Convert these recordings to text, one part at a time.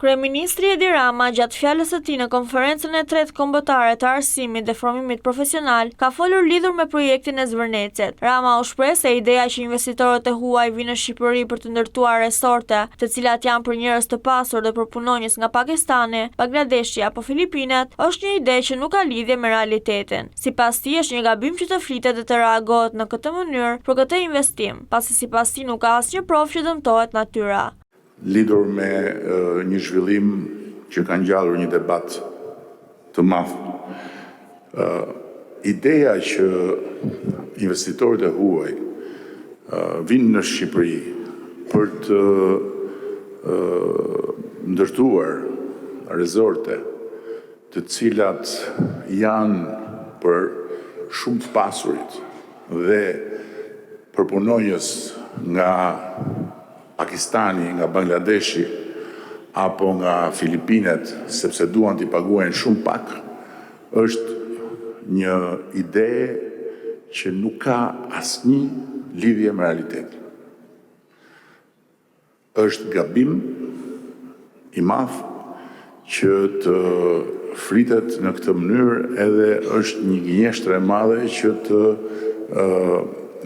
Kryeministri Edi Rama gjatë fjalës së tij në konferencën e tretë kombëtare të arsimit dhe formimit profesional ka folur lidhur me projektin e Zvërnecit. Rama u shpreh se ideja që investitorët e huaj vinë në Shqipëri për të ndërtuar resorte, të cilat janë për njerëz të pasur dhe për punonjës nga Pakistani, Bangladeshi apo Filipinet, është një ide që nuk ka lidhje me realitetin. Sipas tij është një gabim që të flitet dhe të reagohet në këtë mënyrë për këtë investim, pasi sipas tij nuk ka asnjë provë që dëmtohet natyra. Lidhur me një zhvillim që ka ngjallur një debat të madh. Ideja që investitorët e huaj vinë në Shqipëri për të ndërtuar rezorte të cilat janë për shumë të pasurit dhe për punonjës nga Pakistani, nga Bangladeshi apo nga Filipinet, sepse duan t'i paguajnë shumë pak, është një ide që nuk ka asnjë lidhje me realitetin. Është gabim i madh që të flitet në këtë mënyrë, edhe është një gënjeshtër e madhe që të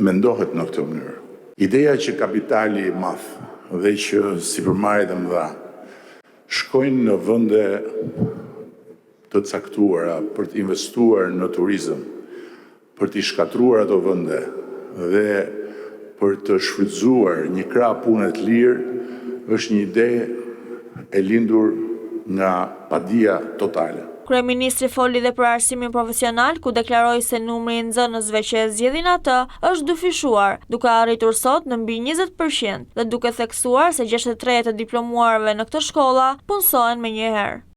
mendohet në këtë mënyrë. Ideja që kapitali i madh dhe që sipërmarrjet e mëdha shkojnë në vende të caktuara për të investuar në turizëm, për të shkatruar ato vende dhe për të shfrytzuar një krah pune të lirë, është një ide e lindur nga padia totale. Kryeministri foli dhe për arsimin profesional, ku deklaroi se numri i nxënësve që e zgjedhin atë është dyfishuar, duke arritur sot në mbi 20% dhe duke theksuar se 63 të diplomuarve në këtë shkolla punësohen menjëherë.